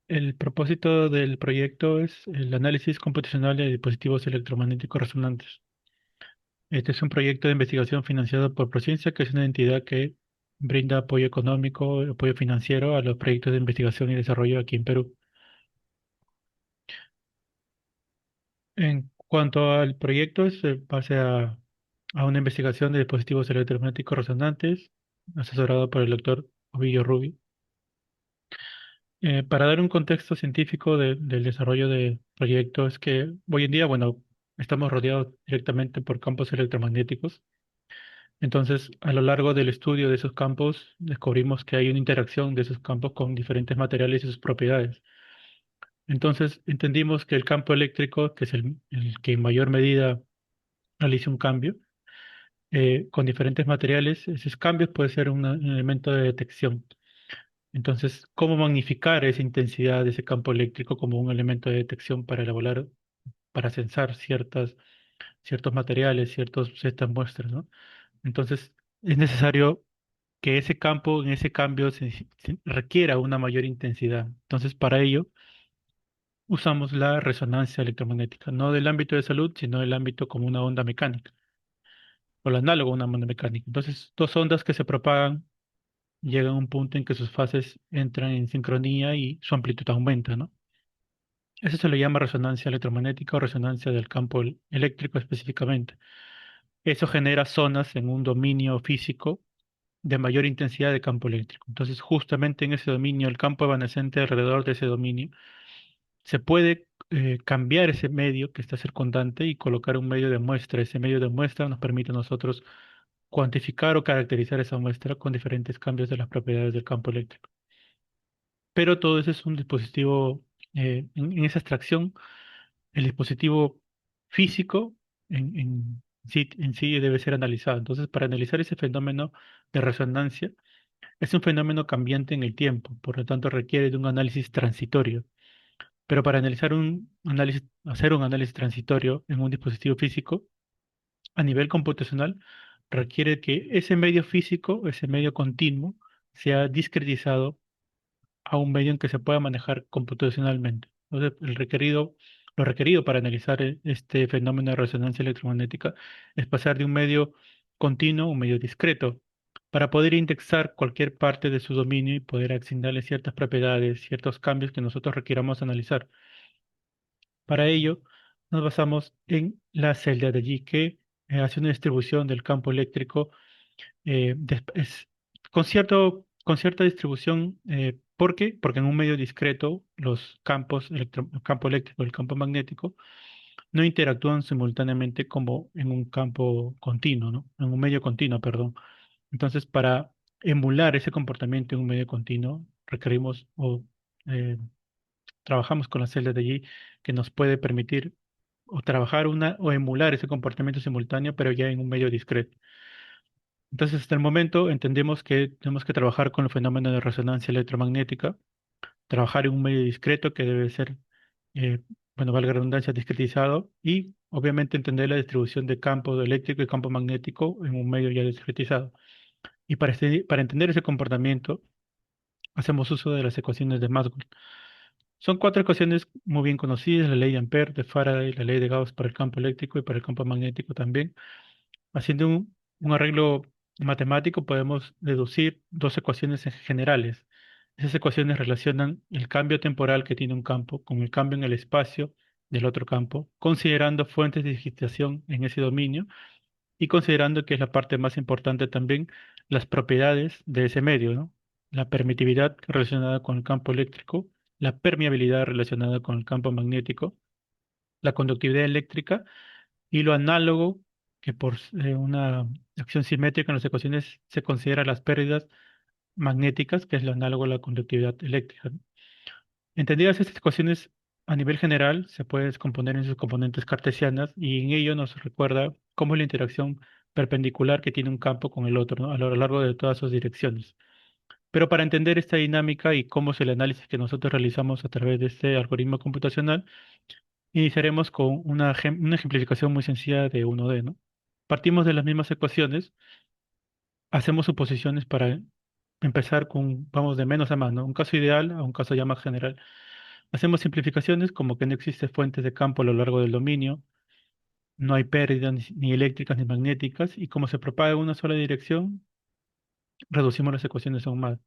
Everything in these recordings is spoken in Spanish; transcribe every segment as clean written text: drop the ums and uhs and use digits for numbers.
El propósito del proyecto es el análisis computacional de dispositivos electromagnéticos resonantes. Este es un proyecto de investigación financiado por Prociencia, que es una entidad que brinda apoyo económico, apoyo financiero a los proyectos de investigación y desarrollo aquí en Perú. En cuanto al proyecto, es base a una investigación de dispositivos electromagnéticos resonantes, asesorado por el doctor Ovidio Rubio. Para dar un contexto científico del desarrollo de proyectos, es que hoy en día, bueno, estamos rodeados directamente por campos electromagnéticos. Entonces, a lo largo del estudio de esos campos, descubrimos que hay una interacción de esos campos con diferentes materiales y sus propiedades. Entonces, entendimos que el campo eléctrico, que es el que en mayor medida realiza un cambio, con diferentes materiales, esos cambios puede ser un elemento de detección. Entonces, ¿cómo magnificar esa intensidad de ese campo eléctrico como un elemento de detección para elaborar, para censar ciertos materiales, ciertas muestras, ¿no? Entonces, es necesario que ese campo, en ese cambio, se requiera una mayor intensidad. Entonces, para ello, usamos la resonancia electromagnética, no del ámbito de salud, sino del ámbito como una onda mecánica, o el análogo a una onda mecánica. Entonces, dos ondas que se propagan llegan a un punto en que sus fases entran en sincronía y su amplitud aumenta, ¿no? Eso se le llama resonancia electromagnética o resonancia del campo eléctrico específicamente. Eso genera zonas en un dominio físico de mayor intensidad de campo eléctrico. Entonces, justamente en ese dominio, el campo evanescente alrededor de ese dominio, se puede cambiar ese medio que está circundante y colocar un medio de muestra. Ese medio de muestra nos permite a nosotros cuantificar o caracterizar esa muestra con diferentes cambios de las propiedades del campo eléctrico. Pero todo eso es un dispositivo, en esa extracción, el dispositivo físico en sí debe ser analizado. Entonces, para analizar ese fenómeno de resonancia, es un fenómeno cambiante en el tiempo, por lo tanto requiere de un análisis transitorio. Pero para hacer un análisis transitorio en un dispositivo físico, a nivel computacional, requiere que ese medio físico, ese medio continuo, sea discretizado a un medio en que se pueda manejar computacionalmente. Entonces, lo requerido para analizar este fenómeno de resonancia electromagnética es pasar de un medio continuo a un medio discreto, para poder indexar cualquier parte de su dominio y poder asignarle ciertas propiedades, ciertos cambios que nosotros requiramos analizar. Para ello, nos basamos en la celda de G, que hace una distribución del campo eléctrico con cierta distribución. ¿Por qué? Porque en un medio discreto los el campo eléctrico y el campo magnético no interactúan simultáneamente como en un campo continuo, ¿no? En un medio continuo, perdón. Entonces, para emular ese comportamiento en un medio continuo, requerimos o eh, trabajamos con las celdas de allí, que nos puede permitir o trabajar o emular ese comportamiento simultáneo, pero ya en un medio discreto. Entonces, hasta el momento entendemos que tenemos que trabajar con el fenómeno de resonancia electromagnética, trabajar en un medio discreto que debe ser, eh, bueno, valga la redundancia, discretizado, y obviamente entender la distribución de campo eléctrico y campo magnético en un medio ya discretizado. Y para entender ese comportamiento, hacemos uso de las ecuaciones de Maxwell. Son cuatro ecuaciones muy bien conocidas: la ley de Ampère, de Faraday, la ley de Gauss para el campo eléctrico y para el campo magnético también. Haciendo un arreglo matemático, podemos deducir dos ecuaciones generales. Esas ecuaciones relacionan el cambio temporal que tiene un campo con el cambio en el espacio del otro campo, considerando fuentes de digitación en ese dominio y considerando que es la parte más importante también, las propiedades de ese medio, ¿no? La permitividad relacionada con el campo eléctrico, la permeabilidad relacionada con el campo magnético, la conductividad eléctrica y lo análogo, que por una acción simétrica en las ecuaciones se considera las pérdidas magnéticas, que es lo análogo a la conductividad eléctrica, ¿no? Entendidas estas ecuaciones a nivel general, se puede descomponer en sus componentes cartesianas, y en ello nos recuerda cómo es la interacción perpendicular que tiene un campo con el otro, ¿no? A lo largo de todas sus direcciones. Pero para entender esta dinámica y cómo es el análisis que nosotros realizamos a través de este algoritmo computacional, iniciaremos con una ejemplificación muy sencilla de 1D, ¿no? Partimos de las mismas ecuaciones, hacemos suposiciones para empezar vamos de menos a más, ¿no? Un caso ideal a un caso ya más general. Hacemos simplificaciones como que no existe fuentes de campo a lo largo del dominio, no hay pérdidas ni eléctricas ni magnéticas, y como se propaga en una sola dirección, reducimos las ecuaciones aún más.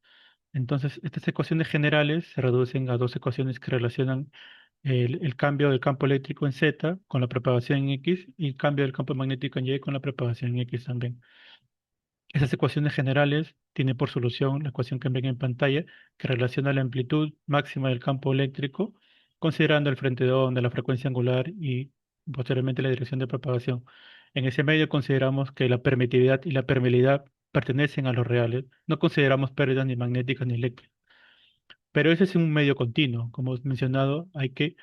Entonces, estas ecuaciones generales se reducen a dos ecuaciones que relacionan el cambio del campo eléctrico en Z con la propagación en X y el cambio del campo magnético en Y con la propagación en X también. Esas ecuaciones generales tienen por solución la ecuación que ven en pantalla, que relaciona la amplitud máxima del campo eléctrico, considerando el frente de onda, la frecuencia angular y posteriormente la dirección de propagación. En ese medio consideramos que la permitividad y la permeabilidad pertenecen a los reales. No consideramos pérdidas ni magnéticas ni eléctricas. Pero ese es un medio continuo. Como he mencionado, hay que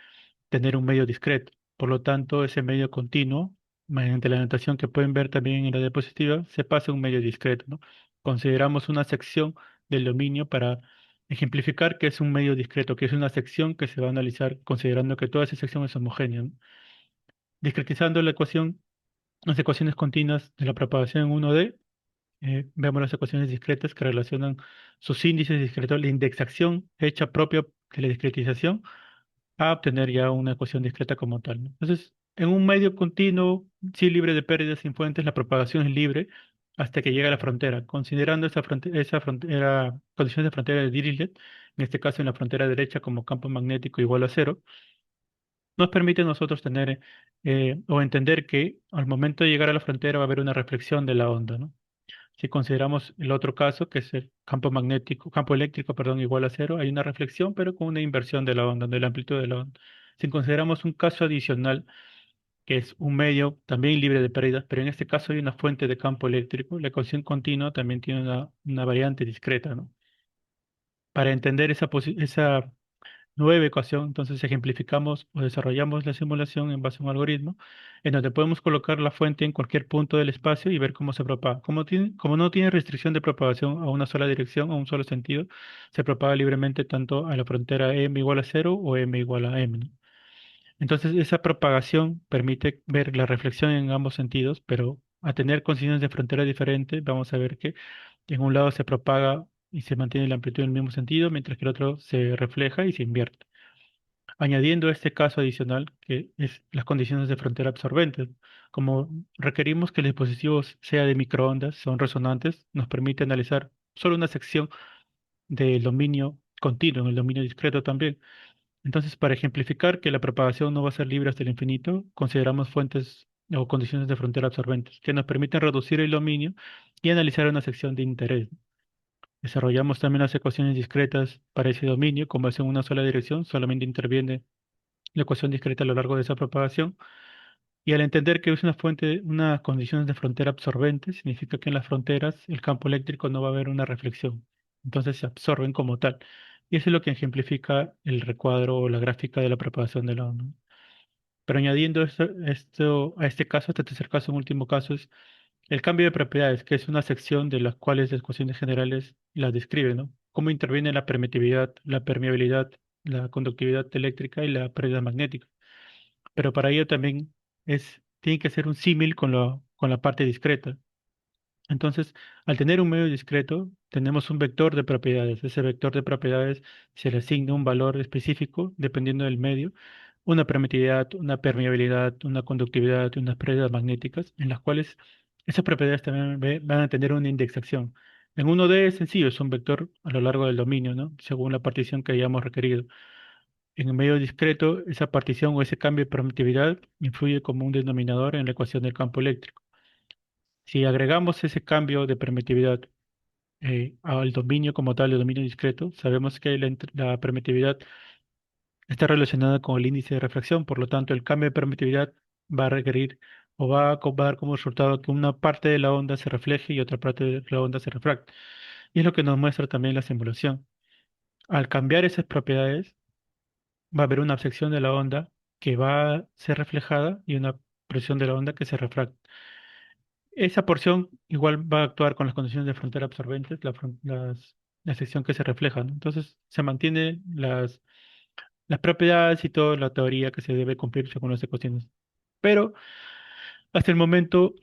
tener un medio discreto. Por lo tanto, ese medio continuo, mediante la notación que pueden ver también en la diapositiva, se pasa a un medio discreto, ¿no? Consideramos una sección del dominio para ejemplificar que es un medio discreto, que es una sección que se va a analizar considerando que toda esa sección es homogénea, ¿no? Discretizando la ecuación, las ecuaciones continuas de la propagación en 1D, vemos las ecuaciones discretas que relacionan sus índices discretos, la indexación hecha propia de la discretización a obtener ya una ecuación discreta como tal, ¿no? Entonces, en un medio continuo, sí libre de pérdidas sin fuentes, la propagación es libre hasta que llega a la frontera. Considerando esa frontera, condiciones de frontera de Dirichlet, en este caso en la frontera derecha como campo magnético igual a cero, nos permite a nosotros tener o entender que al momento de llegar a la frontera va a haber una reflexión de la onda, ¿no? Si consideramos el otro caso, que es el campo magnético, campo eléctrico, perdón, igual a cero, hay una reflexión, pero con una inversión de la onda, de la amplitud de la onda. Si consideramos un caso adicional, que es un medio también libre de pérdidas, pero en este caso hay una fuente de campo eléctrico, la ecuación continua también tiene una variante discreta, ¿no? Para entender esa nueva ecuación, entonces ejemplificamos o desarrollamos la simulación en base a un algoritmo en donde podemos colocar la fuente en cualquier punto del espacio y ver cómo se propaga. Como no tiene restricción de propagación a una sola dirección, a un solo sentido, se propaga libremente tanto a la frontera m igual a cero o m igual a m, ¿no? Entonces esa propagación permite ver la reflexión en ambos sentidos, pero a tener condiciones de frontera diferentes, vamos a ver que en un lado se propaga y se mantiene la amplitud en el mismo sentido, mientras que el otro se refleja y se invierte. Añadiendo este caso adicional, que es las condiciones de frontera absorbentes. Como requerimos que el dispositivo sea de microondas, son resonantes, nos permite analizar solo una sección del dominio continuo, en el dominio discreto también. Entonces, para ejemplificar que la propagación no va a ser libre hasta el infinito, consideramos fuentes o condiciones de frontera absorbentes que nos permiten reducir el dominio y analizar una sección de interés. Desarrollamos también las ecuaciones discretas para ese dominio, como es en una sola dirección, solamente interviene la ecuación discreta a lo largo de esa propagación. Y al entender que es una fuente, unas condiciones de frontera absorbentes, significa que en las fronteras el campo eléctrico no va a haber una reflexión. Entonces se absorben como tal. Y eso es lo que ejemplifica el recuadro o la gráfica de la propagación de la onda. Pero añadiendo esto a este caso, este tercer caso, un último caso, es el cambio de propiedades, que es una sección de las cuales las ecuaciones generales las describen, ¿no? Cómo interviene la permitividad, la permeabilidad, la conductividad eléctrica y la pérdida magnética. Pero para ello también tiene que ser un símil con la parte discreta. Entonces, al tener un medio discreto, tenemos un vector de propiedades. Ese vector de propiedades se le asigna un valor específico dependiendo del medio, una permitividad, una permeabilidad, una conductividad y unas pérdidas magnéticas, en las cuales esas propiedades también van a tener una indexación. En uno d es sencillo, es un vector a lo largo del dominio, ¿no? Según la partición que hayamos requerido. En el medio discreto, esa partición o ese cambio de permitividad influye como un denominador en la ecuación del campo eléctrico. Si agregamos ese cambio de permitividad al dominio como tal, el dominio discreto, sabemos que la permitividad está relacionada con el índice de refracción, por lo tanto, el cambio de permitividad va a requerir o va a dar como resultado que una parte de la onda se refleje y otra parte de la onda se refracte. Y es lo que nos muestra también la simulación. Al cambiar esas propiedades, va a haber una sección de la onda que va a ser reflejada y una presión de la onda que se refracta. Esa porción igual va a actuar con las condiciones de frontera absorbentes, la sección que se refleja, ¿no? Entonces se mantiene las propiedades y toda la teoría que se debe cumplir según las ecuaciones. Pero hasta el momento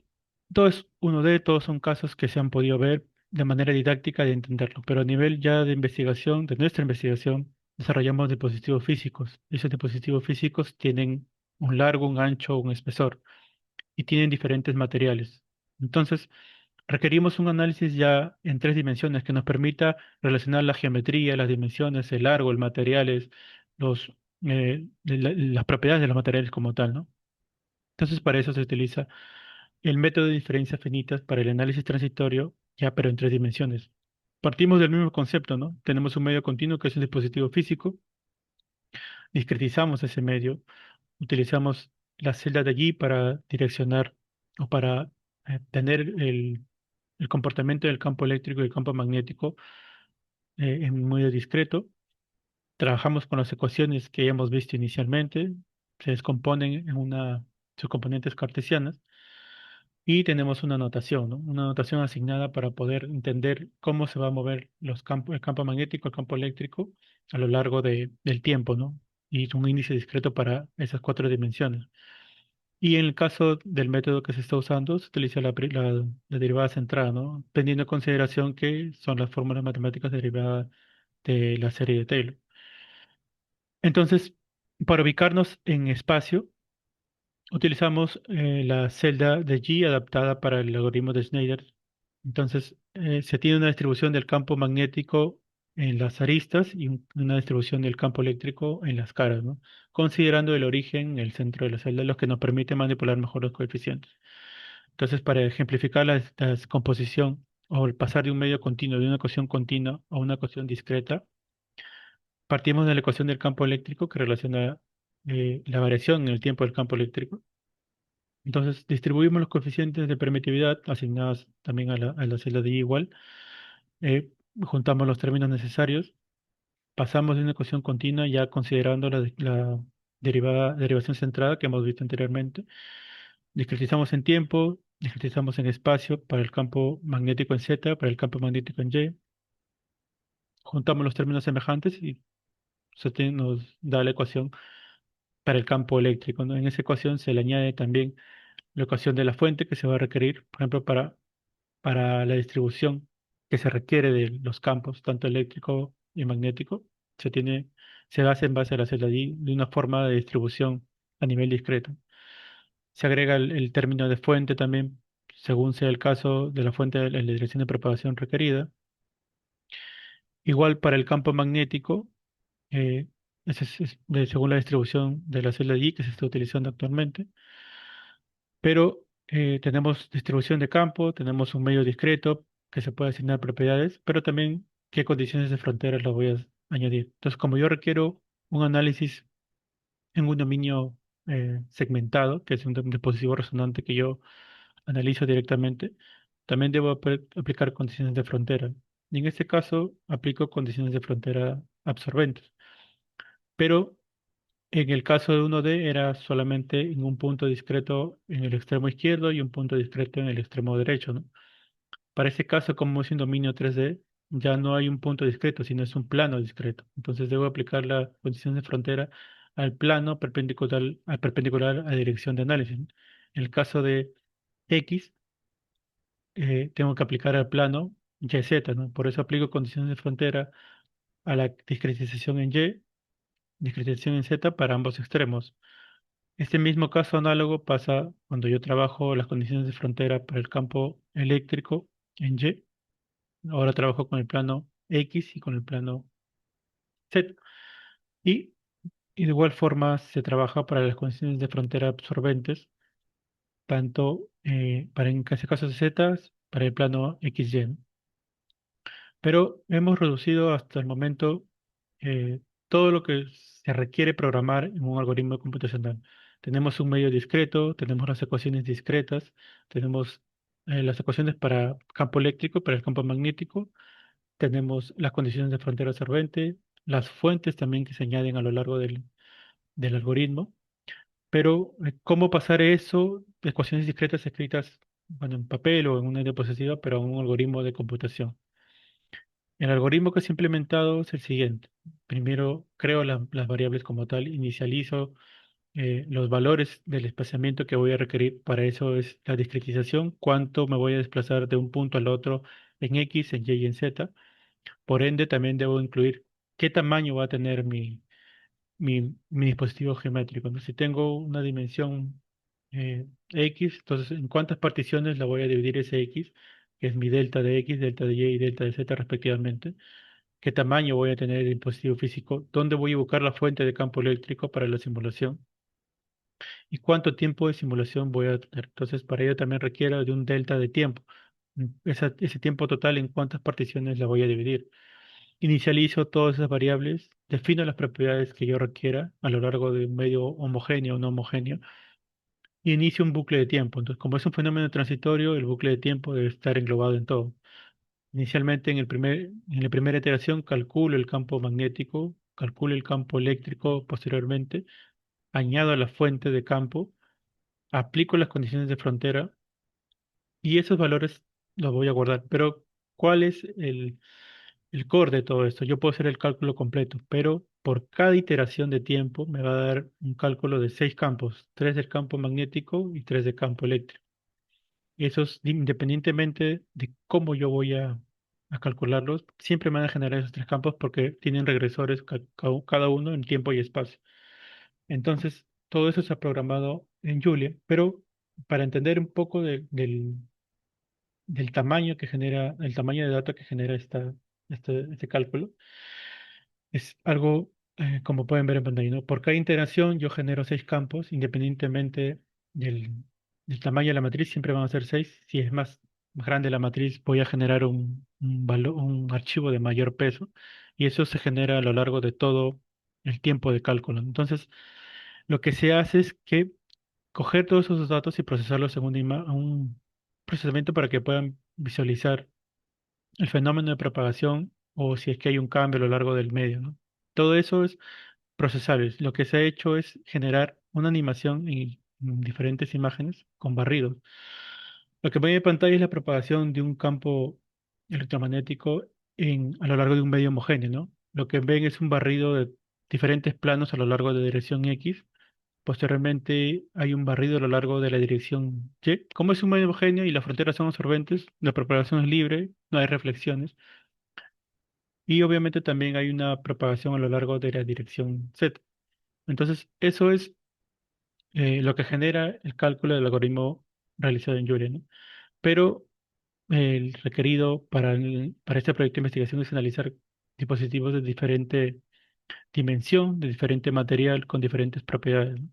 todo es uno de todos son casos que se han podido ver de manera didáctica de entenderlo, pero a nivel ya de investigación, de nuestra investigación, desarrollamos dispositivos físicos. Esos dispositivos físicos tienen un largo, un ancho, un espesor y tienen diferentes materiales. Entonces, requerimos un análisis ya en tres dimensiones que nos permita relacionar la geometría, las dimensiones, el largo, el materiales, las propiedades de los materiales como tal, ¿no? Entonces, para eso se utiliza el método de diferencias finitas para el análisis transitorio, ya pero en tres dimensiones. Partimos del mismo concepto, ¿no? Tenemos un medio continuo que es un dispositivo físico, discretizamos ese medio, utilizamos la celda de allí para direccionar o para tener el comportamiento del campo eléctrico y el campo magnético en un medio discreto. Trabajamos con las ecuaciones que ya hemos visto inicialmente, se descomponen en sus componentes cartesianas y tenemos una notación, ¿no? Una notación asignada para poder entender cómo se va a mover el campo magnético, el campo eléctrico a lo largo del tiempo, ¿no? Y un índice discreto para esas cuatro dimensiones. Y en el caso del método que se está usando, se utiliza la derivada centrada, ¿no? Teniendo en consideración que son las fórmulas matemáticas derivadas de la serie de Taylor. Entonces, para ubicarnos en espacio, utilizamos la celda de G adaptada para el algoritmo de Schneider. Entonces, se tiene una distribución del campo magnético en las aristas y una distribución del campo eléctrico en las caras, ¿no? Considerando el origen, el centro de la celda, lo que nos permite manipular mejor los coeficientes. Entonces, para ejemplificar la descomposición o el pasar de un medio continuo, de una ecuación continua a una ecuación discreta, partimos de la ecuación del campo eléctrico que relaciona la variación en el tiempo del campo eléctrico. Entonces, distribuimos los coeficientes de permitividad asignados también a la celda de I igual, juntamos los términos necesarios, pasamos de una ecuación continua ya considerando la derivación centrada que hemos visto anteriormente, discretizamos en tiempo, discretizamos en espacio para el campo magnético en Z, para el campo magnético en Y, juntamos los términos semejantes y nos da la ecuación para el campo eléctrico, ¿no? En esa ecuación se le añade también la ecuación de la fuente que se va a requerir, por ejemplo, para la distribución que se requiere de los campos, tanto eléctrico y magnético, se hace en base a la celda de una forma de distribución a nivel discreto. Se agrega el término de fuente también, según sea el caso de la fuente de la dirección de propagación requerida. Igual para el campo magnético, eh, según la distribución de la celda de I que se está utilizando actualmente. Pero tenemos distribución de campo, tenemos un medio discreto que se puede asignar propiedades, pero también qué condiciones de frontera las voy a añadir. Entonces, como yo requiero un análisis en un dominio segmentado, que es un dispositivo resonante que yo analizo directamente, también debo aplicar condiciones de frontera. Y en este caso, aplico condiciones de frontera absorbentes. Pero en el caso de 1D era solamente en un punto discreto en el extremo izquierdo y un punto discreto en el extremo derecho, ¿no? Para ese caso, como es un dominio 3D, ya no hay un punto discreto, sino es un plano discreto. Entonces debo aplicar la condición de frontera al plano perpendicular a la dirección de análisis, ¿no? En el caso de X, tengo que aplicar al plano YZ, ¿no? Por eso aplico condiciones de frontera a la discretización en Y, discretización en Z para ambos extremos. Este mismo caso análogo pasa cuando yo trabajo las condiciones de frontera para el campo eléctrico en Y. Ahora trabajo con el plano X y con el plano Z. Y, y de igual forma se trabaja para las condiciones de frontera absorbentes, tanto para en ese caso de Z, para el plano XY, ¿no? Pero hemos reducido hasta el momento eh, todo lo que se requiere programar en un algoritmo computacional. Tenemos un medio discreto, tenemos las ecuaciones discretas, tenemos las ecuaciones para campo eléctrico, para el campo magnético, tenemos las condiciones de frontera absorbente, las fuentes también que se añaden a lo largo del algoritmo. Pero, ¿cómo pasar eso de ecuaciones discretas escritas, bueno, en papel o en una diapositiva, pero a un algoritmo de computación? El algoritmo que se ha implementado es el siguiente. Primero creo las variables como tal, inicializo los valores del espaciamiento que voy a requerir. Para eso es la discretización, cuánto me voy a desplazar de un punto al otro en X, en Y y en Z. Por ende, también debo incluir qué tamaño va a tener mi dispositivo geométrico, ¿no? Si tengo una dimensión X, entonces en cuántas particiones la voy a dividir ese X, que es mi delta de X, delta de Y y delta de Z respectivamente. ¿Qué tamaño voy a tener el dispositivo físico? ¿Dónde voy a buscar la fuente de campo eléctrico para la simulación? ¿Y cuánto tiempo de simulación voy a tener? Entonces, para ello también requiero de un delta de tiempo. Ese tiempo total, ¿en cuántas particiones la voy a dividir? Inicializo todas esas variables, defino las propiedades que yo requiera a lo largo de un medio homogéneo o no homogéneo, y inicio un bucle de tiempo. Entonces, como es un fenómeno transitorio, el bucle de tiempo debe estar englobado en todo. Inicialmente, en la primera iteración, calculo el campo magnético, calculo el campo eléctrico posteriormente, añado la fuente de campo, aplico las condiciones de frontera y esos valores los voy a guardar. Pero, ¿cuál es el core de todo esto? Yo puedo hacer el cálculo completo, pero por cada iteración de tiempo me va a dar un cálculo de 6 campos, tres del campo magnético y tres del campo eléctrico. Y esos, independientemente de cómo yo voy a calcularlos, siempre me van a generar esos 3 campos porque tienen regresores cada uno en tiempo y espacio. Entonces, todo eso está programado en Julia, pero para entender un poco del tamaño que genera, el tamaño de datos que genera este cálculo, es algo, como pueden ver en pantalla, ¿no? Por cada iteración yo genero 6 campos, independientemente del, del tamaño de la matriz, siempre van a ser 6. Si es más grande la matriz, voy a generar un archivo de mayor peso, y eso se genera a lo largo de todo el tiempo de cálculo. Entonces, lo que se hace es que coger todos esos datos y procesarlos en un procesamiento para que puedan visualizar el fenómeno de propagación o si es que hay un cambio a lo largo del medio, ¿no? Todo eso es procesable. Lo que se ha hecho es generar una animación en diferentes imágenes con barridos. Lo que ven en pantalla es la propagación de un campo electromagnético a lo largo de un medio homogéneo, ¿no? Lo que ven es un barrido de diferentes planos a lo largo de dirección X. Posteriormente hay un barrido a lo largo de la dirección Y. Como es un medio homogéneo y las fronteras son absorbentes, la propagación es libre, no hay reflexiones. Y obviamente también hay una propagación a lo largo de la dirección Z. Entonces, eso es lo que genera el cálculo del algoritmo realizado en Julia, ¿no? Pero el requerido para este proyecto de investigación es analizar dispositivos de diferente dimensión, de diferente material, con diferentes propiedades, ¿no?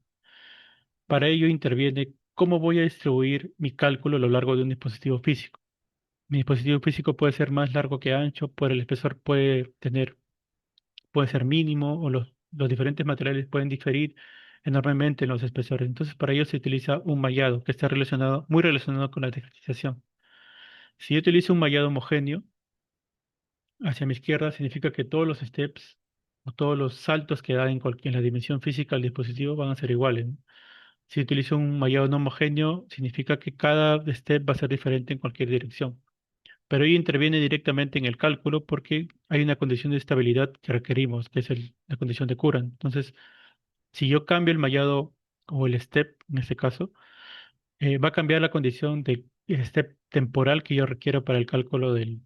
Para ello interviene cómo voy a distribuir mi cálculo a lo largo de un dispositivo físico. Mi dispositivo físico puede ser más largo que ancho, por el espesor puede ser mínimo, o los diferentes materiales pueden diferir enormemente en los espesores. Entonces, para ello se utiliza un mallado que está relacionado, muy relacionado con la descritización. Si yo utilizo un mallado homogéneo, hacia mi izquierda significa que todos los steps o todos los saltos que da en la dimensión física del dispositivo van a ser iguales, ¿no? Si utilizo un mallado no homogéneo, significa que cada step va a ser diferente en cualquier dirección. Pero ahí interviene directamente en el cálculo porque hay una condición de estabilidad que requerimos, que es la condición de Courant. Entonces, si yo cambio el mallado o el step, en este caso, va a cambiar la condición del step temporal que yo requiero para el cálculo del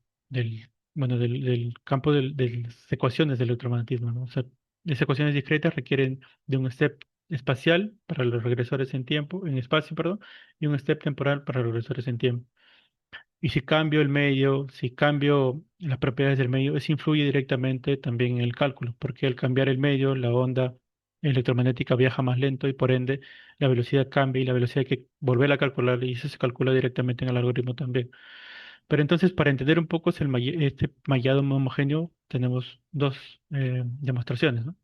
campo de las ecuaciones del electromagnetismo, ¿no? O sea, las ecuaciones discretas requieren de un step espacial para los regresores en tiempo, en espacio, perdón, y un step temporal para los regresores en tiempo. Y si cambio el medio, si cambio las propiedades del medio, eso influye directamente también en el cálculo, porque al cambiar el medio, la onda electromagnética viaja más lento y por ende la velocidad cambia y la velocidad hay que volver a calcular y eso se calcula directamente en el algoritmo también. Pero entonces, para entender un poco este mallado homogéneo, tenemos dos demostraciones, ¿no?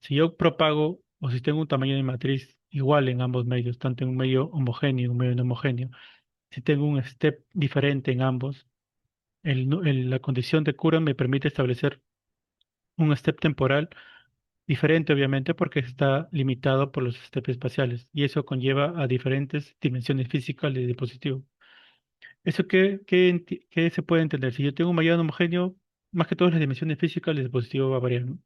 Si yo propago o si tengo un tamaño de matriz igual en ambos medios, tanto en un medio homogéneo y un medio no homogéneo, si tengo un step diferente en ambos, la condición de Coulomb me permite establecer un step temporal diferente, obviamente, porque está limitado por los steps espaciales y eso conlleva a diferentes dimensiones físicas del dispositivo. ¿Eso qué se puede entender? Si yo tengo un mallado homogéneo, más que todas las dimensiones físicas del dispositivo va a variar, ¿no?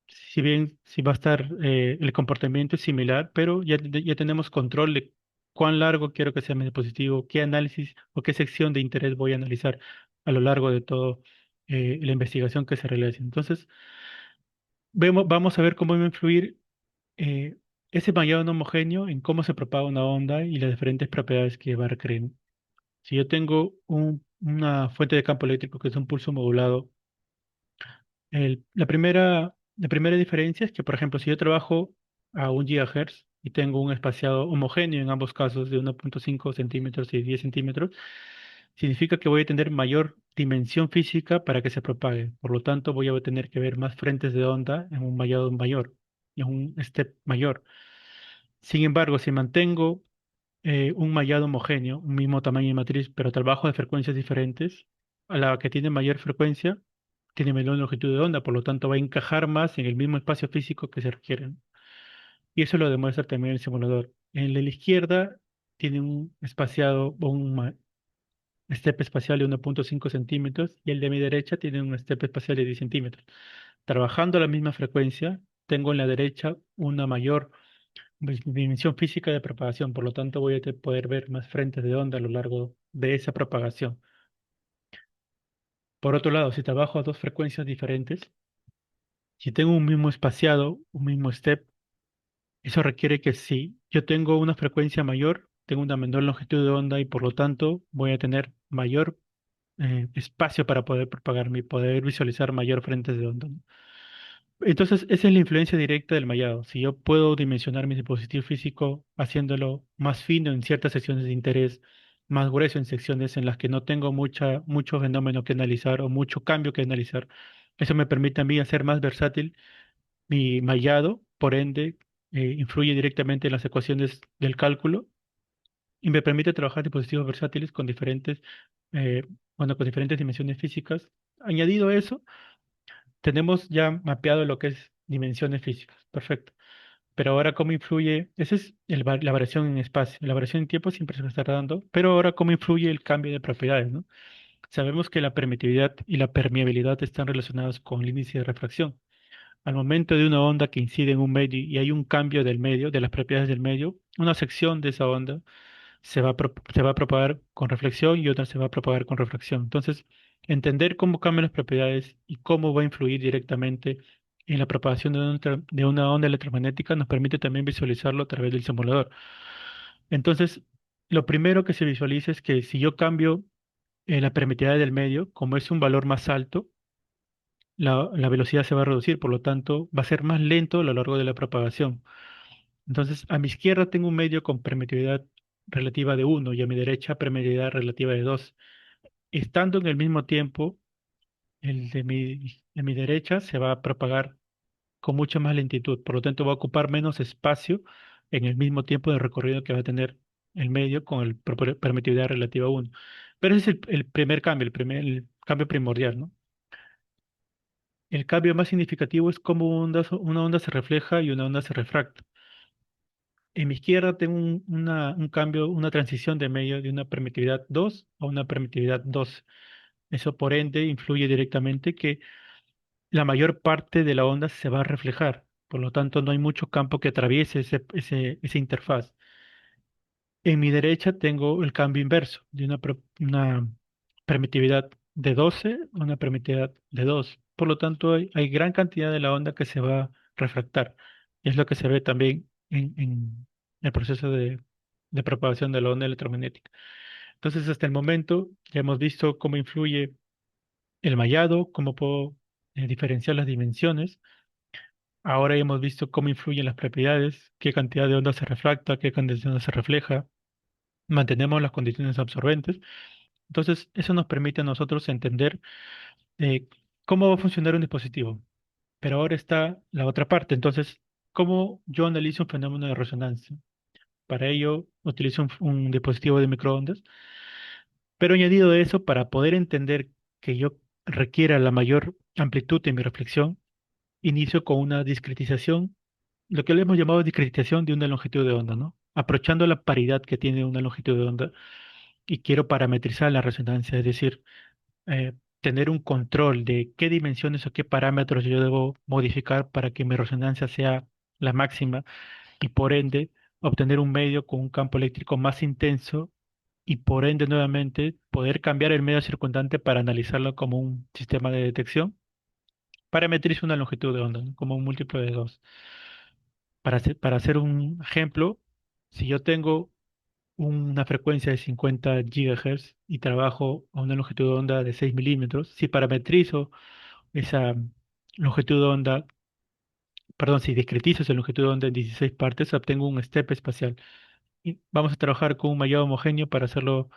Si bien si va a estar el comportamiento es similar, pero ya tenemos control de cuán largo quiero que sea mi dispositivo, qué análisis o qué sección de interés voy a analizar a lo largo de todo la investigación que se realice. Entonces, vamos a ver cómo va a influir eh, ese mallado no homogéneo en cómo se propaga una onda y las diferentes propiedades que va a requerir. Si yo tengo una fuente de campo eléctrico que es un pulso modulado, la primera diferencia es que, por ejemplo, si yo trabajo a 1 GHz y tengo un espaciado homogéneo en ambos casos de 1,5 centímetros y 10 centímetros, significa que voy a tener mayor dimensión física para que se propague. Por lo tanto, voy a tener que ver más frentes de onda en un mallado mayor, en un step mayor. Sin embargo, si mantengo un mallado homogéneo, un mismo tamaño de matriz, pero trabajo de frecuencias diferentes, a la que tiene mayor frecuencia, tiene menor longitud de onda, por lo tanto va a encajar más en el mismo espacio físico que se requiere. Y eso lo demuestra también el simulador. En el de la izquierda tiene un espaciado o step espacial de 1,5 centímetros y el de mi derecha tiene un step espacial de 10 centímetros. Trabajando a la misma frecuencia, tengo en la derecha una mayor dimensión física de propagación, por lo tanto voy a poder ver más frentes de onda a lo largo de esa propagación. Por otro lado, si trabajo a dos frecuencias diferentes, si tengo un mismo espaciado, un mismo step, eso requiere que si yo tengo una frecuencia mayor, tengo una menor longitud de onda y por lo tanto voy a tener mayor espacio para poder propagarme y poder visualizar mayor frentes de onda, ¿no? Entonces, esa es la influencia directa del mallado. Si yo puedo dimensionar mi dispositivo físico haciéndolo más fino en ciertas secciones de interés, más grueso en secciones en las que no tengo mucho fenómeno que analizar o mucho cambio que analizar, eso me permite a mí hacer más versátil mi mallado, por ende, influye directamente en las ecuaciones del cálculo y me permite trabajar dispositivos versátiles eh, con diferentes dimensiones físicas. Añadido a eso, tenemos ya mapeado lo que es dimensiones físicas. Perfecto. Pero ahora, ¿cómo influye? Esa es la variación en espacio. La variación en tiempo siempre se va a estar dando, pero ahora, ¿cómo influye el cambio de propiedades, ¿no? Sabemos que la permitividad y la permeabilidad están relacionadas con el índice de refracción. Al momento de una onda que incide en un medio y hay un cambio del medio, de las propiedades del medio, una sección de esa onda se va a propagar con reflexión y otra se va a propagar con refracción. Entonces, entender cómo cambian las propiedades y cómo va a influir directamente en la propagación de una onda electromagnética nos permite también visualizarlo a través del simulador. Entonces, lo primero que se visualiza es que si yo cambio la permitividad del medio, como es un valor más alto, la velocidad se va a reducir, por lo tanto, va a ser más lento a lo largo de la propagación. Entonces, a mi izquierda tengo un medio con permitividad relativa de 1 y a mi derecha permitividad relativa de 2. Estando en el mismo tiempo, el de mi derecha se va a propagar con mucha más lentitud, por lo tanto va a ocupar menos espacio en el mismo tiempo de recorrido que va a tener el medio con el permitividad relativa a 1. Pero ese es el primer cambio, el cambio primordial, ¿no? El cambio más significativo es cómo una onda se refleja y una onda se refracta. En mi izquierda tengo un cambio, una transición de medio de una permitividad 2 a una permitividad 12. Eso por ende influye directamente que la mayor parte de la onda se va a reflejar. Por lo tanto, no hay mucho campo que atraviese esa interfaz. En mi derecha tengo el cambio inverso, de una permitividad de 12 a una permitividad de 2. Por lo tanto, hay gran cantidad de la onda que se va a refractar. Y es lo que se ve también en el proceso de propagación de la onda electromagnética. Entonces, hasta el momento ya hemos visto cómo influye el mallado, cómo puedo diferenciar las dimensiones. Ahora ya hemos visto cómo influyen las propiedades, qué cantidad de onda se refracta, qué cantidad de onda se refleja. Mantenemos las condiciones absorbentes. Entonces, eso nos permite a nosotros entender eh, cómo va a funcionar un dispositivo. Pero ahora está la otra parte. Entonces, ¿cómo yo analizo un fenómeno de resonancia? Para ello, utilizo un dispositivo de microondas. Pero añadido a eso, para poder entender que yo requiera la mayor amplitud de mi reflexión, inicio con una discretización, lo que le hemos llamado discretización de una longitud de onda, ¿no? Aprovechando la paridad que tiene una longitud de onda y quiero parametrizar la resonancia, es decir, eh, tener un control de qué dimensiones o qué parámetros yo debo modificar para que mi resonancia sea la máxima y por ende obtener un medio con un campo eléctrico más intenso y por ende nuevamente poder cambiar el medio circundante para analizarlo como un sistema de detección. Parametriza una longitud de onda, ¿no? Como un múltiplo de dos. Para hacer un ejemplo, si yo tengo una frecuencia de 50 GHz y trabajo a una longitud de onda de 6 milímetros, si parametrizo esa longitud de onda, perdón, si discretizo esa longitud de onda en 16 partes, obtengo un step espacial. Y vamos a trabajar con un mallado homogéneo para hacerlo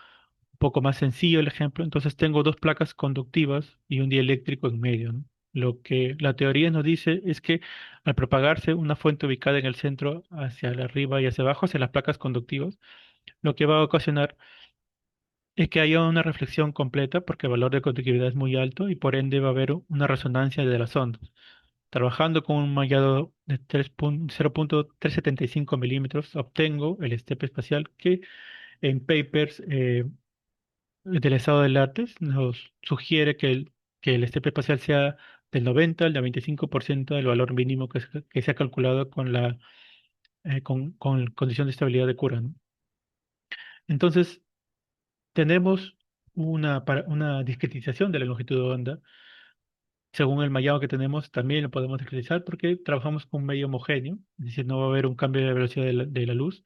un poco más sencillo el ejemplo. Entonces tengo dos placas conductivas y un dieléctrico en medio, ¿no? Lo que la teoría nos dice es que al propagarse una fuente ubicada en el centro hacia arriba y hacia abajo, hacia las placas conductivas, lo que va a ocasionar es que haya una reflexión completa porque el valor de conductividad es muy alto y por ende va a haber una resonancia de las ondas. Trabajando con un mallado de 0.375 milímetros, obtengo el step espacial que en papers del estado del arte nos sugiere que el step espacial sea del 90 al 95% del valor mínimo que se ha calculado con con condición de estabilidad de Cura, ¿no? Entonces, tenemos una discretización de la longitud de onda. Según el mallado que tenemos, también lo podemos discretizar porque trabajamos con un medio homogéneo, es decir, no va a haber un cambio de velocidad de la luz.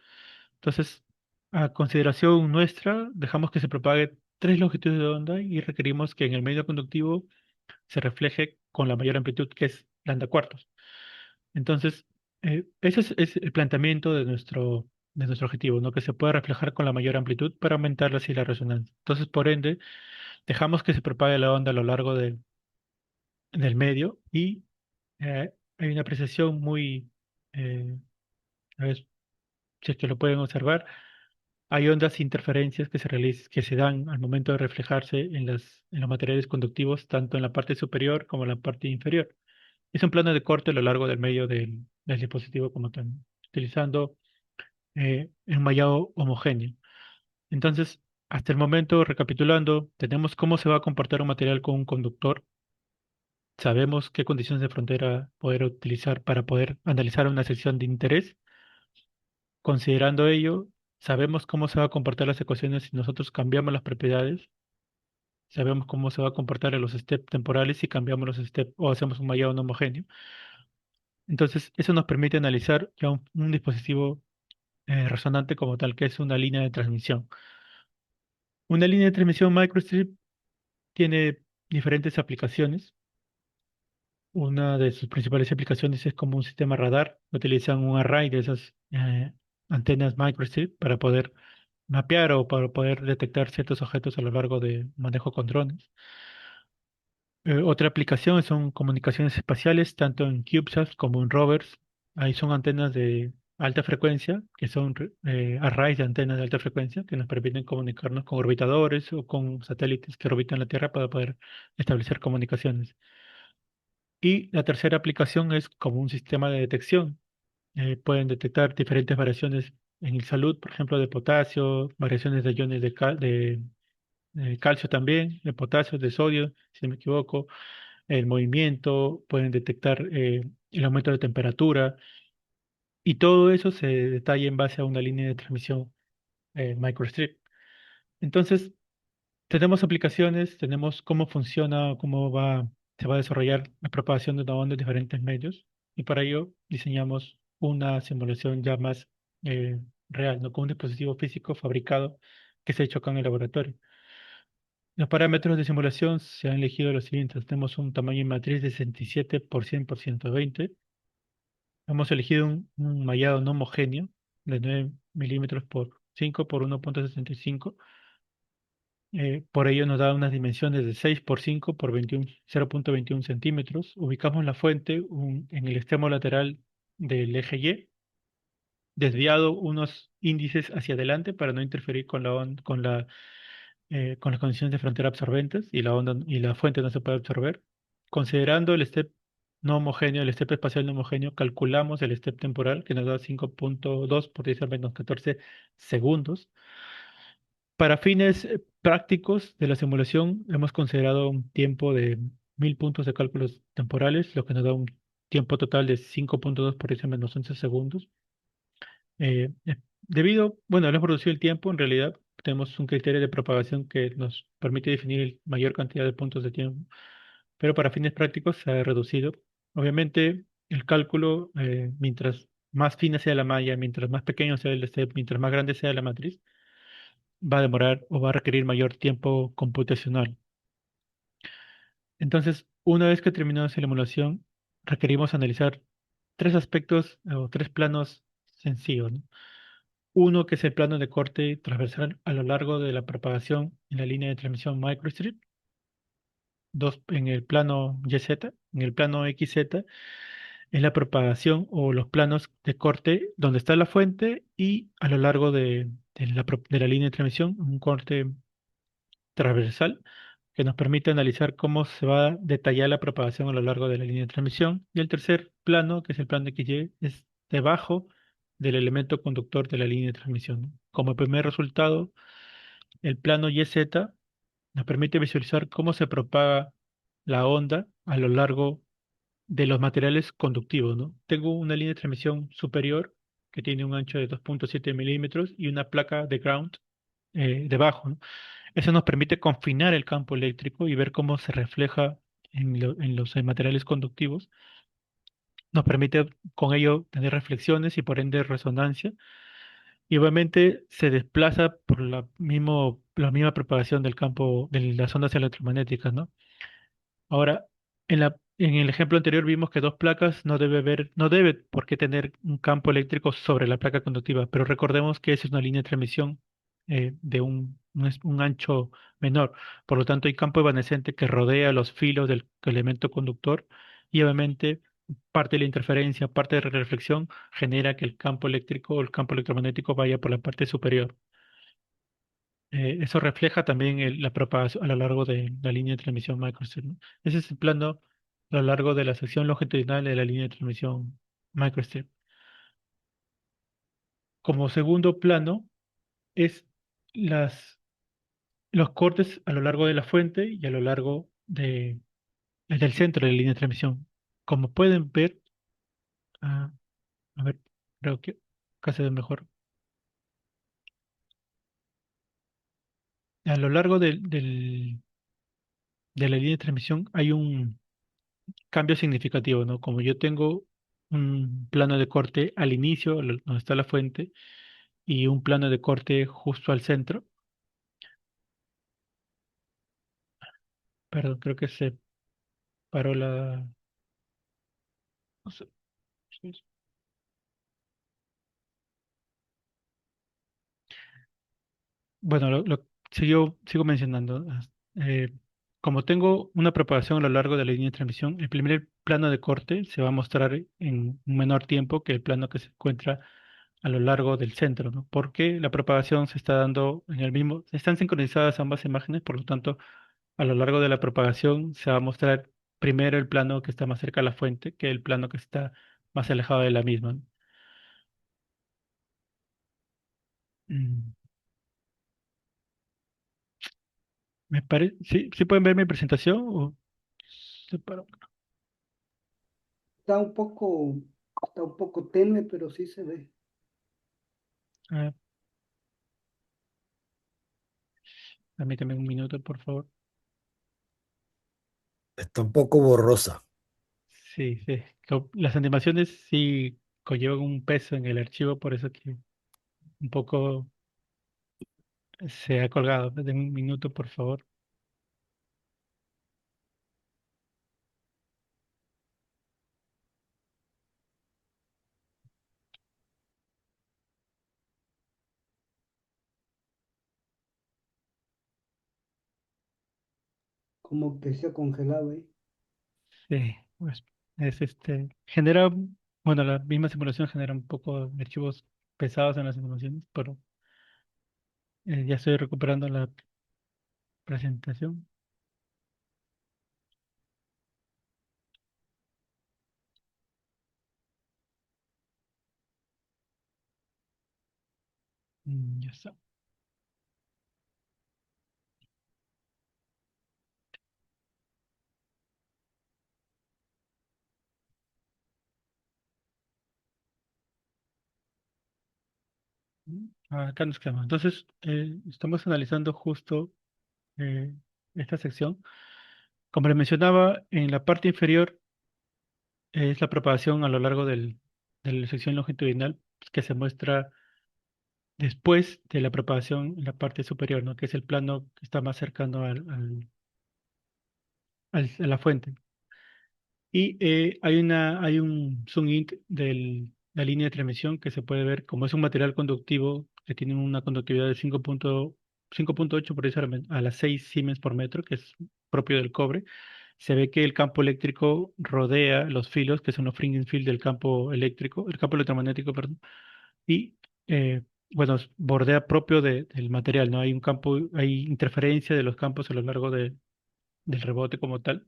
Entonces, a consideración nuestra, dejamos que se propague tres longitudes de onda y requerimos que en el medio conductivo se refleje con la mayor amplitud, que es lambda cuartos. Entonces, ese es el planteamiento de nuestro objetivo, ¿no? Que se pueda reflejar con la mayor amplitud para aumentar así la resonancia. Entonces, por ende, dejamos que se propague la onda a lo largo del medio y hay una apreciación muy, eh, a ver si es que lo pueden observar, hay ondas interferencias que se dan al momento de reflejarse en los materiales conductivos, tanto en la parte superior como en la parte inferior. Es un plano de corte a lo largo del medio del dispositivo como tal, utilizando un mallado homogéneo. Entonces, hasta el momento, recapitulando, tenemos cómo se va a comportar un material con un conductor. Sabemos qué condiciones de frontera poder utilizar para poder analizar una sección de interés. Considerando ello, sabemos cómo se va a comportar las ecuaciones si nosotros cambiamos las propiedades. Sabemos cómo se va a comportar en los steps temporales si cambiamos los steps o hacemos un mallado no homogéneo. Entonces, eso nos permite analizar ya un dispositivo resonante como tal, que es una línea de transmisión. Una línea de transmisión microstrip tiene diferentes aplicaciones. Una de sus principales aplicaciones es como un sistema radar. Utilizan un array de esas antenas microstrip para poder mapear o para poder detectar ciertos objetos a lo largo de manejo con drones. Otra aplicación son comunicaciones espaciales, tanto en CubeSats como en rovers. Ahí son antenas de alta frecuencia, que son arrays de antenas de alta frecuencia, que nos permiten comunicarnos con orbitadores o con satélites que orbitan la Tierra para poder establecer comunicaciones. Y la tercera aplicación es como un sistema de detección. Pueden detectar diferentes variaciones en el salud, por ejemplo, de potasio, variaciones de iones de calcio también, de potasio, de sodio, si no me equivoco, el movimiento, pueden detectar el aumento de temperatura y todo eso se detalla en base a una línea de transmisión microstrip. Entonces, tenemos aplicaciones, tenemos cómo funciona, se va a desarrollar la propagación de una onda en diferentes medios y para ello diseñamos una simulación ya más eh, real, ¿no? Con un dispositivo físico fabricado que se ha hecho acá en el laboratorio. Los parámetros de simulación se han elegido los siguientes. Tenemos un tamaño de matriz de 67 por 120. Hemos elegido un mallado no homogéneo de 9 milímetros por 5 por 1.65. Por ello nos da unas dimensiones de 6 por 5 por 21, 0.21 centímetros. Ubicamos la fuente en el extremo lateral del eje Y, desviado unos índices hacia adelante para no interferir con con las condiciones de frontera absorbentes y la onda y la fuente no se puede absorber. Considerando el step no homogéneo, el step espacial no homogéneo, calculamos el step temporal que nos da 5.2 por 10 a menos 14 segundos. Para fines prácticos de la simulación, hemos considerado un tiempo de 1000 puntos de cálculos temporales, lo que nos da un tiempo total de 5.2 por 10 a menos 11 segundos. Debido, bueno, hemos reducido el tiempo en realidad tenemos un criterio de propagación que nos permite definir mayor cantidad de puntos de tiempo, pero para fines prácticos se ha reducido. Obviamente, el cálculo, mientras más fina sea la malla, mientras más pequeño sea el step, mientras más grande sea la matriz, va a demorar o va a requerir mayor tiempo computacional. Entonces, una vez que terminamos la emulación, requerimos analizar tres aspectos o tres planos sencillos, ¿no? Uno que es el plano de corte transversal a lo largo de la propagación en la línea de transmisión microstrip. Dos, en el plano YZ, en el plano XZ, es la propagación o los planos de corte donde está la fuente y a lo largo de la línea de transmisión, un corte transversal que nos permite analizar cómo se va a detallar la propagación a lo largo de la línea de transmisión. Y el tercer plano, que es el plano XY, es debajo del elemento conductor de la línea de transmisión, ¿no? Como primer resultado, el plano YZ nos permite visualizar cómo se propaga la onda a lo largo de los materiales conductivos, ¿no? Tengo una línea de transmisión superior que tiene un ancho de 2,7 milímetros y una placa de ground debajo, ¿no? Eso nos permite confinar el campo eléctrico y ver cómo se refleja en los materiales conductivos. Nos permite con ello tener reflexiones y por ende resonancia. Y obviamente se desplaza por la misma propagación del campo de las ondas electromagnéticas, ¿no? Ahora, en el ejemplo anterior vimos que dos placas no debe por qué tener un campo eléctrico sobre la placa conductiva, pero recordemos que esa es una línea de transmisión de un ancho menor. Por lo tanto, hay campo evanescente que rodea los filos del elemento conductor y obviamente parte de la interferencia, parte de la reflexión genera que el campo eléctrico o el campo electromagnético vaya por la parte superior. Eso refleja también la propagación a lo largo de la línea de transmisión microstrip, ¿no? Ese es el plano a lo largo de la sección longitudinal de la línea de transmisión microstrip. Como segundo plano es las, los cortes a lo largo de la fuente y a lo largo del centro de la línea de transmisión. Como pueden ver, ah, a ver, creo que acá se ve mejor. A lo largo de la línea de transmisión hay un cambio significativo, ¿no? Como yo tengo un plano de corte al inicio, donde está la fuente, y un plano de corte justo al centro, perdón, creo que se paró no sé, sí, bueno, sigo mencionando. eh, como tengo una propagación a lo largo de la línea de transmisión, el primer plano de corte se va a mostrar en un menor tiempo que el plano que se encuentra a lo largo del centro, ¿no? Porque la propagación se está dando en el mismo, están sincronizadas ambas imágenes, por lo tanto, a lo largo de la propagación se va a mostrar primero el plano que está más cerca a la fuente que el plano que está más alejado de la misma, ¿no? Mm, Me parece, ¿sí, sí pueden ver mi presentación? ¿O se paró? Está un poco, está un poco tenue, pero sí se ve. Ah, permíteme un minuto, por favor. Está un poco borrosa. Sí, sí. Las animaciones sí conllevan un peso en el archivo, por eso que un poco se ha colgado. De un minuto, por favor. Como que se ha congelado ahí. Sí, pues genera, bueno, la misma simulación genera un poco de archivos pesados en las simulaciones, pero ya estoy recuperando la presentación. Ya está. Acá nos quedamos. Entonces, estamos analizando justo eh, esta sección. Como les mencionaba, en la parte inferior es la propagación a lo largo de la sección longitudinal que se muestra después de la propagación en la parte superior, ¿no? Que es el plano que está más cercano a la fuente. Y hay un zoom in de la línea de transmisión que se puede ver como es un material conductivo que tiene una conductividad de 5.8 por eso a las 6 Siemens por metro, que es propio del cobre. Se ve que el campo eléctrico rodea los filos, que son los fringing field del campo eléctrico, el campo electromagnético, perdón, y bueno, bordea propio del material, ¿no? Hay un campo, hay interferencia de los campos a lo largo del rebote como tal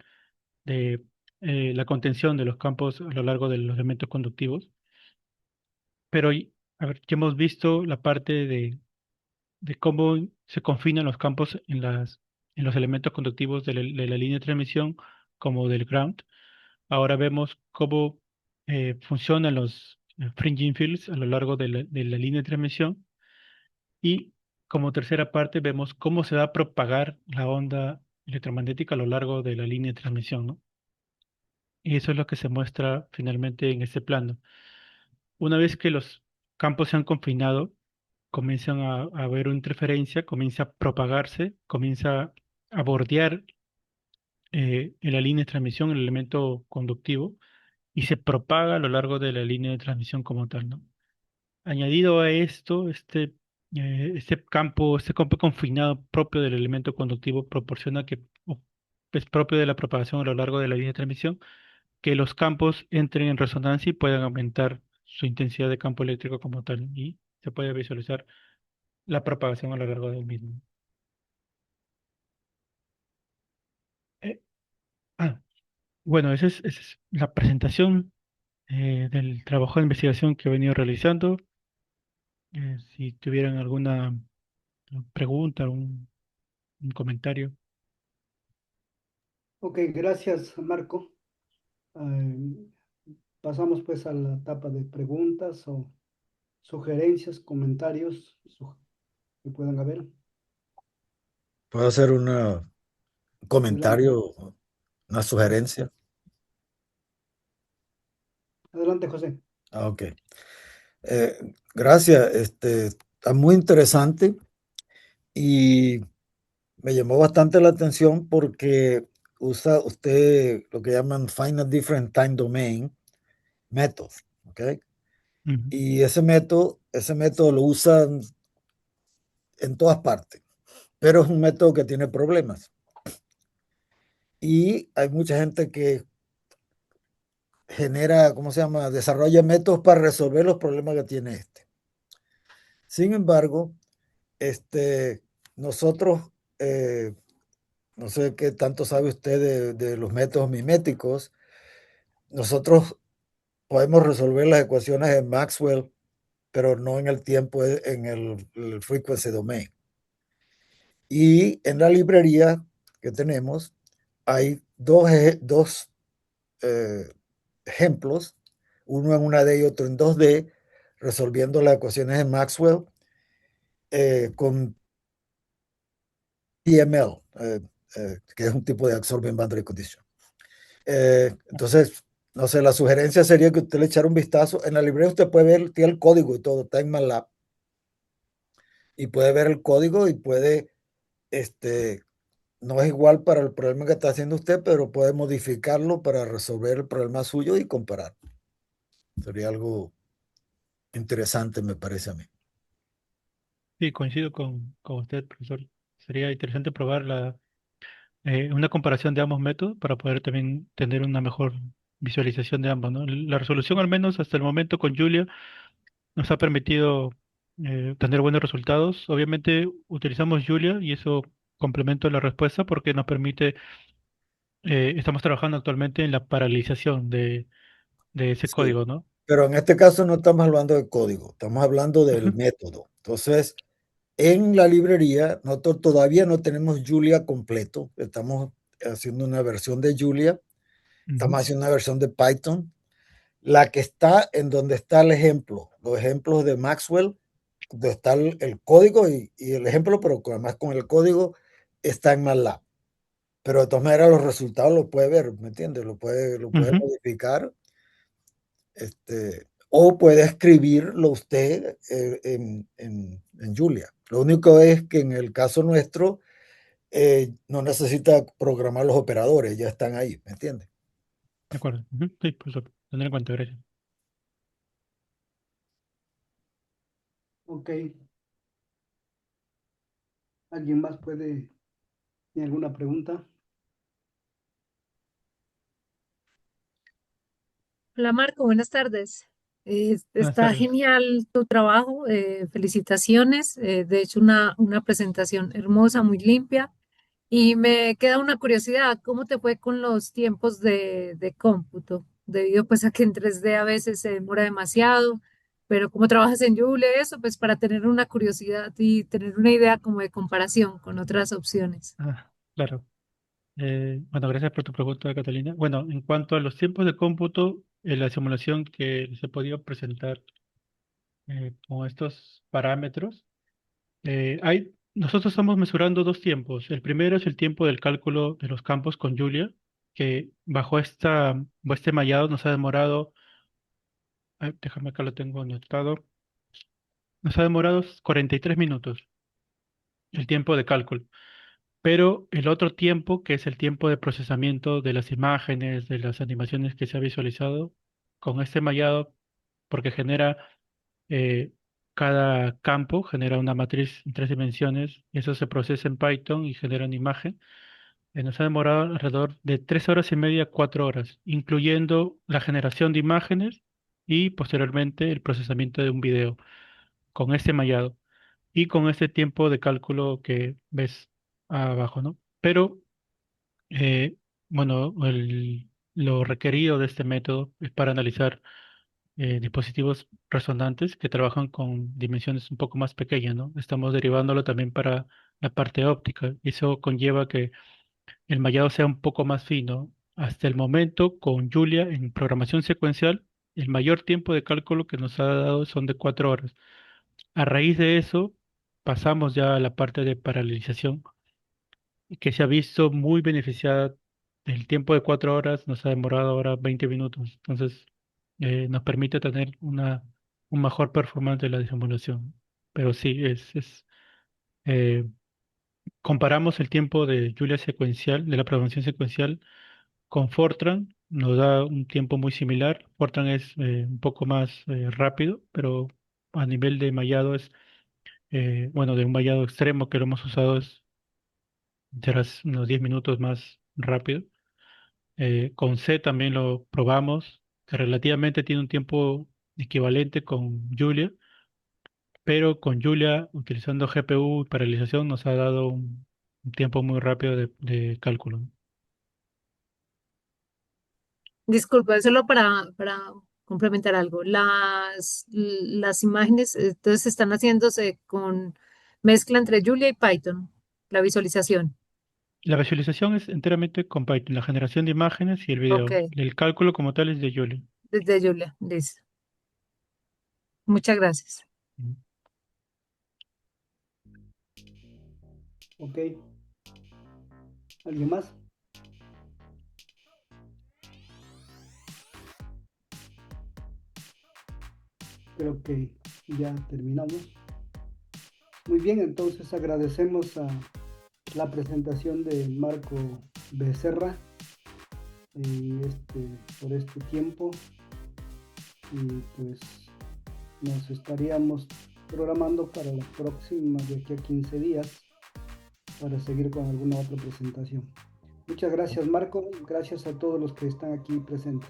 de la contención de los campos a lo largo de los elementos conductivos. Pero, a ver, ya hemos visto la parte de cómo se confinan los campos en los elementos conductivos de la línea de transmisión como del ground. Ahora vemos cómo funcionan los fringing fields a lo largo de la línea de transmisión y como tercera parte vemos cómo se va a propagar la onda electromagnética a lo largo de la línea de transmisión, ¿no? Y eso es lo que se muestra finalmente en este plano. Una vez que los campos se han confinado, comienzan a haber una interferencia, comienza a propagarse, comienza a bordear en la línea de transmisión el elemento conductivo y se propaga a lo largo de la línea de transmisión como tal, ¿no? Añadido a esto, este campo confinado propio del elemento conductivo proporciona que es propio de la propagación a lo largo de la línea de transmisión que los campos entren en resonancia y puedan aumentar su intensidad de campo eléctrico como tal y se puede visualizar la propagación a lo largo del mismo. Eh, ah, bueno, esa es la presentación del trabajo de investigación que he venido realizando. Si tuvieran alguna pregunta, un comentario. Ok, gracias, Marco. Eh, Pasamos pues a la etapa de preguntas o sugerencias, comentarios que puedan haber. ¿Puedo hacer un Adelante, comentario, una José. sugerencia? Adelante, José. Ok. Gracias. Está muy interesante y me llamó bastante la atención porque usa usted lo que llaman Find a Different Time Domain Method. ¿Ok? Ujú. Y ese método lo usan en todas partes, pero es un método que tiene problemas. Y hay mucha gente que genera, ¿cómo se llama? Desarrolla métodos para resolver los problemas que tiene este. Sin embargo, este, nosotros, eh, no sé qué tanto sabe usted de los métodos miméticos, nosotros podemos resolver las ecuaciones de Maxwell, pero no en el tiempo, en el frequency domain. Y en la librería que tenemos hay dos ejemplos, uno en una D y otro en 2D, resolviendo las ecuaciones de Maxwell con PML, que es un tipo de Absorbing Boundary Condition. Entonces, no sé, la sugerencia sería que usted le echara un vistazo. En la librería usted puede ver, tiene el código y todo, está en MATLAB, y puede ver el código y puede, este, no es igual para el problema que está haciendo usted, pero puede modificarlo para resolver el problema suyo y comparar. Sería algo interesante, me parece a mí. Sí, coincido con usted, profesor. Sería interesante probar una comparación de ambos métodos para poder también tener una mejor visualización de ambos, ¿no? La resolución, al menos hasta el momento con Julia, nos ha permitido tener buenos resultados. Obviamente utilizamos Julia y eso complementa la respuesta porque nos permite, estamos trabajando actualmente en la paralización de ese Sí, código, ¿no? pero en este caso no estamos hablando de código, estamos hablando del Ujú, método. Entonces, en la librería, nosotros todavía no tenemos Julia completo, estamos haciendo una versión de Julia, ujú. estamos haciendo una versión de Python, la que está en donde está el ejemplo, los ejemplos de Maxwell donde está el código y el ejemplo, pero además con el código está en MATLAB. Pero de todas maneras los resultados los puede ver, ¿me entiendes? Lo puede Ujú, modificar, o puede escribirlo usted en Julia. Lo único es que en el caso nuestro no necesita programar los operadores, ya están ahí, ¿me entiendes? de acuerdo. Ujú, sí, pues lo tendré en cuenta, gracias. Ok. ¿Alguien más tiene alguna pregunta? Hola Marco, buenas tardes. Buenas Está tardes. genial tu trabajo, felicitaciones. De hecho, una presentación hermosa, muy limpia. Y me queda una curiosidad, ¿cómo te fue con los tiempos de cómputo? Debido pues a que en 3D a veces se demora demasiado, pero como trabajas en Joule, eso pues para tener una curiosidad y tener una idea como de comparación con otras opciones. Claro. Bueno, gracias por tu pregunta, Catalina. Bueno, en cuanto a los tiempos de cómputo, la simulación que les he podido presentar con estos parámetros, nosotros estamos mesurando dos tiempos. El primero es el tiempo del cálculo de los campos con Julia, que bajo este mallado nos ha demorado, déjame acá lo tengo anotado, nos ha demorado 43 minutos el tiempo de cálculo. Pero el otro tiempo, que es el tiempo de procesamiento de las imágenes, de las animaciones que se ha visualizado, con este mallado, porque genera eh, cada campo, genera una matriz en 3 dimensiones, y eso se procesa en Python y genera una imagen. Nos ha demorado alrededor de 3 horas y media, 4 horas, incluyendo la generación de imágenes y posteriormente el procesamiento de un video con este mallado y con este tiempo de cálculo que ves abajo, ¿no? Pero, eh, bueno, lo requerido de este método es para analizar dispositivos resonantes que trabajan con dimensiones un poco más pequeñas, ¿no? Estamos derivándolo también para la parte óptica. Eso conlleva que el mallado sea un poco más fino. Hasta el momento, con Julia, en programación secuencial, el mayor tiempo de cálculo que nos ha dado son de 4 horas. A raíz de eso, pasamos ya a la parte de paralelización, que se ha visto muy beneficiada. El tiempo de 4 horas nos ha demorado ahora 20 minutos. Entonces, nos permite tener un mejor performance de la simulación. Pero sí, eh, comparamos el tiempo de Julia secuencial, de la programación secuencial, con Fortran. Nos da un tiempo muy similar. Fortran es un poco más rápido, pero a nivel de mallado bueno, de un vallado extremo que lo hemos usado serás unos 10 minutos más rápido. Con C también lo probamos, que relativamente tiene un tiempo equivalente con Julia, pero con Julia, utilizando GPU y paralización, nos ha dado un tiempo muy rápido de cálculo. Disculpa, solo para complementar algo. Las imágenes, entonces están haciéndose con mezcla entre Julia y Python, la visualización. La visualización es enteramente con Python, la generación de imágenes y el Ok, video. El cálculo como tal es de Julia. desde Julia, listo. Muchas gracias. Mm. Ok. ¿Alguien más? Creo que ya terminamos. Muy bien, entonces agradecemos a la presentación de Marco Becerra por este tiempo y pues nos estaríamos programando para la próxima de aquí a 15 días para seguir con alguna otra presentación. Muchas gracias, Marco. Gracias a todos los que están aquí presentes.